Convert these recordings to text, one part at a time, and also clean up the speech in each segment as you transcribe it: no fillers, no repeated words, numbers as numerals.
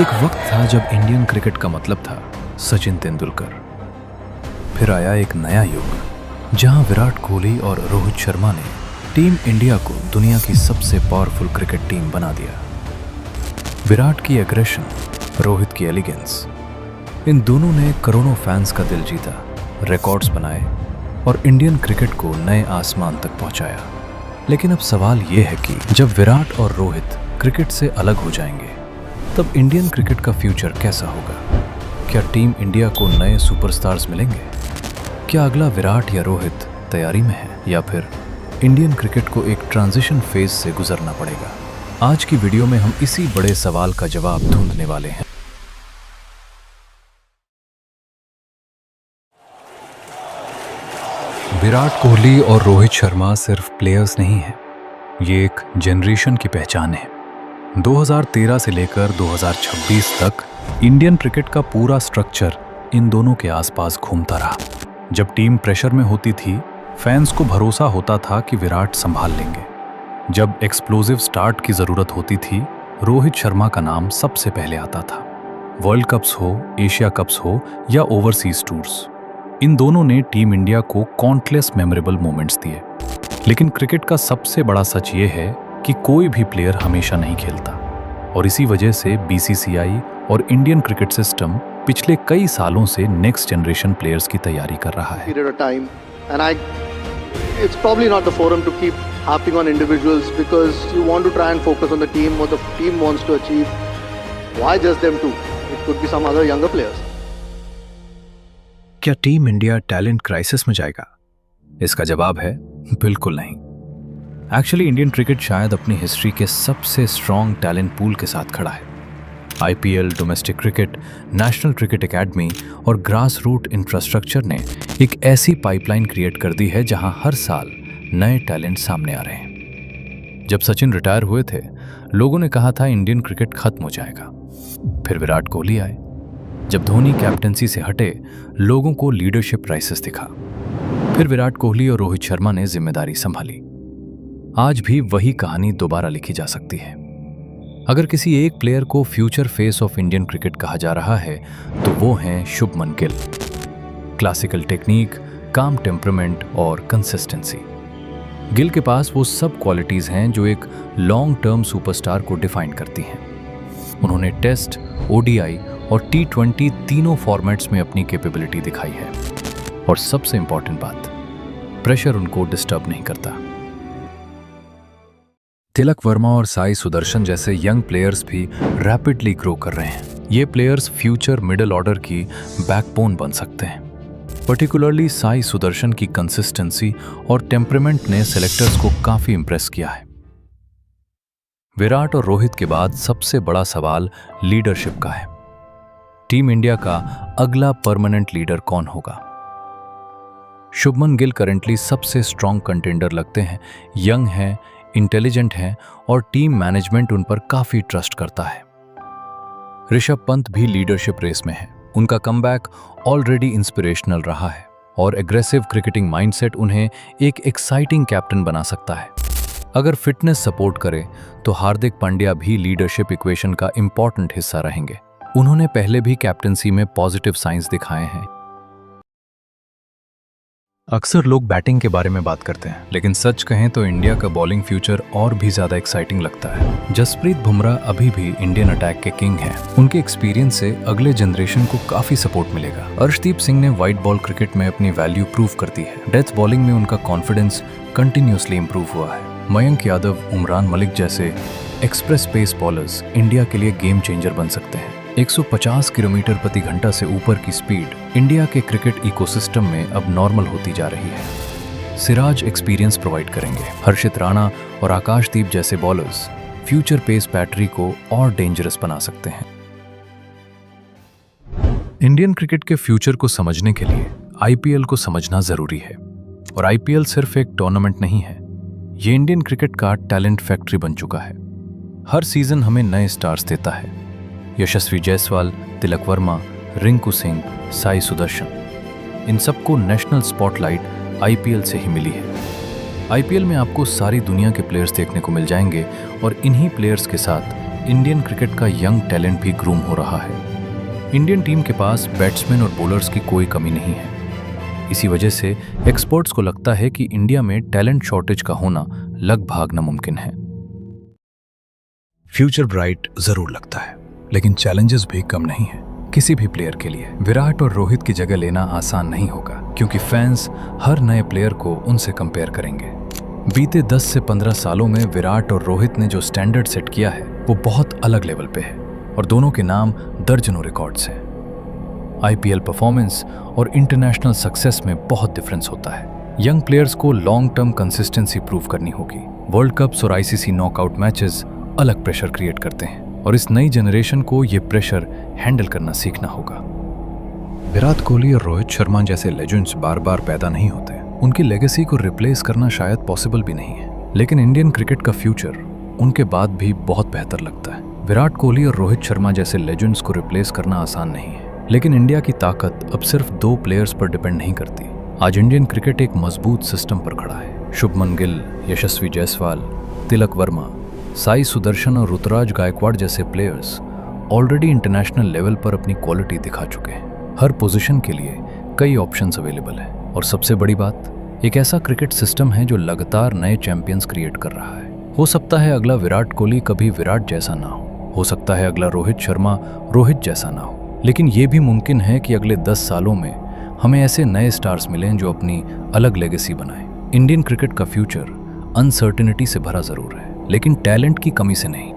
एक वक्त था जब इंडियन क्रिकेट का मतलब था सचिन तेंदुलकर। फिर आया एक नया युग जहां विराट कोहली और रोहित शर्मा ने टीम इंडिया को दुनिया की सबसे पावरफुल क्रिकेट टीम बना दिया। विराट की एग्रेशन, रोहित की एलिगेंस, इन दोनों ने करोड़ों फैंस का दिल जीता, रिकॉर्ड्स बनाए और इंडियन क्रिकेट को नए आसमान तक पहुंचाया। लेकिन अब सवाल ये है कि जब विराट और रोहित क्रिकेट से अलग हो जाएंगे तब इंडियन क्रिकेट का फ्यूचर कैसा होगा? क्या टीम इंडिया को नए सुपरस्टार्स मिलेंगे? क्या अगला विराट या रोहित तैयारी में है, या फिर इंडियन क्रिकेट को एक ट्रांजिशन फेज से गुजरना पड़ेगा? आज की वीडियो में हम इसी बड़े सवाल का जवाब ढूंढने वाले हैं। विराट कोहली और रोहित शर्मा सिर्फ प्लेयर्स नहीं हैं, ये एक जनरेशन की पहचान है। 2013 से लेकर 2026 तक इंडियन क्रिकेट का पूरा स्ट्रक्चर इन दोनों के आसपास घूमता रहा। जब टीम प्रेशर में होती थी, फैंस को भरोसा होता था कि विराट संभाल लेंगे। जब एक्सप्लोसिव स्टार्ट की जरूरत होती थी, रोहित शर्मा का नाम सबसे पहले आता था। वर्ल्ड कप्स हो, एशिया कप्स हो या ओवरसीज टूर्स, इन दोनों ने टीम इंडिया को काउंटलेस मेमोरेबल मोमेंट्स दिए। लेकिन क्रिकेट का सबसे बड़ा सच ये है कि कोई भी प्लेयर हमेशा नहीं खेलता, और इसी वजह से बीसीसीआई और इंडियन क्रिकेट सिस्टम पिछले कई सालों से नेक्स्ट जनरेशन प्लेयर्स की तैयारी कर रहा है। It's probably not the forum to keep harping on individuals because you want to try and focus on the team, what the team wants to achieve. Why just them two? It could be some other younger players. क्या team India talent crisis में जाएगा? इसका जवाब है बिल्कुल नहीं। Actually Indian cricket शायद अपनी हिस्ट्री के सबसे स्ट्रॉन्ग टैलेंट पूल के साथ खड़ा है। IPL, domestic cricket, national cricket academy और ग्रास रूट इंफ्रास्ट्रक्चर ने एक ऐसी पाइपलाइन क्रिएट कर दी है जहां हर साल नए टैलेंट सामने आ रहे हैं। जब सचिन रिटायर हुए थे, लोगों ने कहा था इंडियन क्रिकेट खत्म हो जाएगा। फिर विराट कोहली आए। जब धोनी कैप्टनसी से हटे, लोगों को लीडरशिप क्राइसिस दिखा। फिर विराट कोहली और रोहित शर्मा ने जिम्मेदारी संभाली। आज भी वही कहानी दोबारा लिखी जा सकती है। अगर किसी एक प्लेयर को future face of Indian cricket कहा जा रहा है तो वो हैं शुभमन गिल। क्लासिकल टेक्निक, काम टेम्परामेंट और कंसिस्टेंसी, गिल के पास वो सब क्वालिटीज हैं जो एक लॉन्ग टर्म सुपरस्टार को डिफाइन करती हैं। उन्होंने टेस्ट, ओडीआई और T20 तीनों फॉर्मेट्स में अपनी कैपेबिलिटी दिखाई है, और सबसे इंपॉर्टेंट बात, प्रेशर उनको डिस्टर्ब नहीं करता। तिलक वर्मा और साई सुदर्शन जैसे यंग प्लेयर्स भी रैपिडली ग्रो कर रहे हैं। ये प्लेयर्स फ्यूचर मिडिल ऑर्डर की बैकबोन बन सकते हैं। पर्टिकुलरली साई सुदर्शन की कंसिस्टेंसी और टेम्परामेंट ने सेलेक्टर्स को काफी इंप्रेस किया है। विराट और रोहित के बाद सबसे बड़ा सवाल लीडरशिप का है। टीम इंडिया का अगला परमानेंट लीडर कौन होगा? शुभमन गिल करंटली सबसे स्ट्रॉन्ग कंटेंडर लगते हैं। यंग हैं, इंटेलिजेंट हैं और टीम मैनेजमेंट उन पर काफी ट्रस्ट करता है। ऋषभ पंत भी लीडरशिप रेस में है। उनका कमबैक ऑलरेडी इंस्पिरेशनल रहा है और एग्रेसिव क्रिकेटिंग माइंडसेट उन्हें एक एक्साइटिंग कैप्टन बना सकता है। अगर फिटनेस सपोर्ट करे तो हार्दिक पांड्या भी लीडरशिप इक्वेशन का इंपॉर्टेंट हिस्सा रहेंगे। उन्होंने पहले भी कैप्टनसी में पॉजिटिव साइंस दिखाए हैं। अक्सर लोग बैटिंग के बारे में बात करते हैं, लेकिन सच कहें तो इंडिया का बॉलिंग फ्यूचर और भी ज्यादा एक्साइटिंग लगता है। जसप्रीत बुमराह अभी भी इंडियन अटैक के किंग हैं। उनके एक्सपीरियंस से अगले जनरेशन को काफी सपोर्ट मिलेगा। अर्शदीप सिंह ने व्हाइट बॉल क्रिकेट में अपनी वैल्यू प्रूव कर दी है। डेथ बॉलिंग में उनका कॉन्फिडेंस कंटिन्यूसली इंप्रूव हुआ है। मयंक यादव, उमरान मलिक जैसे एक्सप्रेस पेस बॉलर्स इंडिया के लिए गेम चेंजर बन सकते हैं। 150 किलोमीटर प्रति घंटा से ऊपर की स्पीड इंडिया के क्रिकेट इकोसिस्टम में अब नॉर्मल होती जा रही है। सिराज एक्सपीरियंस प्रोवाइड करेंगे। हर्षित राणा और आकाशदीप जैसे बॉलर्स फ्यूचर पेस बैटरी को और डेंजरस बना सकते हैं। इंडियन क्रिकेट के फ्यूचर को समझने के लिए आईपीएल को समझना जरूरी है। और आईपीएल सिर्फ एक टूर्नामेंट नहीं है, ये इंडियन क्रिकेट का टैलेंट फैक्ट्री बन चुका है। हर सीजन हमें नए स्टार्स देता है। यशस्वी जायसवाल, तिलक वर्मा, रिंकू सिंह, साई सुदर्शन, इन सबको नेशनल स्पॉटलाइट आईपीएल से ही मिली है। आईपीएल में आपको सारी दुनिया के प्लेयर्स देखने को मिल जाएंगे और इन्हीं प्लेयर्स के साथ इंडियन क्रिकेट का यंग टैलेंट भी ग्रूम हो रहा है। इंडियन टीम के पास बैट्समैन और बॉलर्स की कोई कमी नहीं है। इसी वजह से एक्सपर्ट्स को लगता है कि इंडिया में टैलेंट शॉर्टेज का होना लगभग नामुमकिन है। फ्यूचर ब्राइट जरूर लगता है, लेकिन चैलेंजेस भी कम नहीं है किसी भी प्लेयर के लिए। विराट और रोहित की जगह लेना आसान नहीं होगा, क्योंकि फैंस हर नए प्लेयर को उनसे कंपेयर करेंगे। बीते 10 से 15 सालों में विराट और रोहित ने जो स्टैंडर्ड सेट किया है वो बहुत अलग लेवल पे है, और दोनों के नाम दर्जनों रिकॉर्ड्स हैं। आईपीएल परफॉर्मेंस और इंटरनेशनल सक्सेस में बहुत डिफरेंस होता है। यंग प्लेयर्स को लॉन्ग टर्म कंसिस्टेंसी प्रूव करनी होगी। वर्ल्ड कप्स और आईसीसी नॉकआउट मैचेस अलग प्रेशर क्रिएट करते हैं, और इस नई जनरेशन को ये प्रेशर हैंडल करना सीखना होगा। विराट कोहली और रोहित शर्मा जैसे लेजेंड्स बार बार पैदा नहीं होते। उनकी लेगेसी को रिप्लेस करना शायद पॉसिबल भी नहीं है, लेकिन इंडियन क्रिकेट का फ्यूचर उनके बाद भी बहुत बेहतर लगता है। विराट कोहली और रोहित शर्मा जैसे लेजेंड्स को रिप्लेस करना आसान नहीं है, लेकिन इंडिया की ताकत अब सिर्फ 2 प्लेयर्स पर डिपेंड नहीं करती। आज इंडियन क्रिकेट एक मजबूत सिस्टम पर खड़ा है। शुभमन गिल, यशस्वी जायसवाल, तिलक वर्मा, साई सुदर्शन और ऋतुराज गायकवाड़ जैसे प्लेयर्स ऑलरेडी इंटरनेशनल लेवल पर अपनी क्वालिटी दिखा चुके हैं। हर पोजीशन के लिए कई ऑप्शंस अवेलेबल है, और सबसे बड़ी बात, एक ऐसा क्रिकेट सिस्टम है जो लगातार नए चैंपियंस क्रिएट कर रहा है। हो सकता है अगला विराट कोहली कभी विराट जैसा ना हो सकता है अगला रोहित शर्मा रोहित जैसा ना हो, लेकिन ये भी मुमकिन है कि अगले 10 सालों में हमें ऐसे नए स्टार्स मिलें जो अपनी अलग लेगेसी बनाएं। इंडियन क्रिकेट का फ्यूचर अनसर्टेनिटी से भरा जरूर है, लेकिन टैलेंट की कमी से नहीं।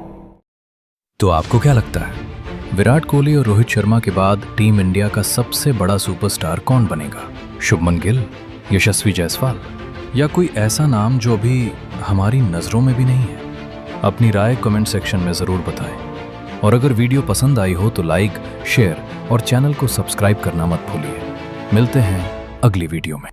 तो आपको क्या लगता है, विराट कोहली और रोहित शर्मा के बाद टीम इंडिया का सबसे बड़ा सुपरस्टार कौन बनेगा? शुभमन गिल, यशस्वी जायसवाल, या कोई ऐसा नाम जो अभी हमारी नज़रों में भी नहीं है? अपनी राय कमेंट सेक्शन में ज़रूर बताएं, और अगर वीडियो पसंद आई हो तो लाइक, शेयर और चैनल को सब्सक्राइब करना मत भूलिए। मिलते हैं अगली वीडियो में।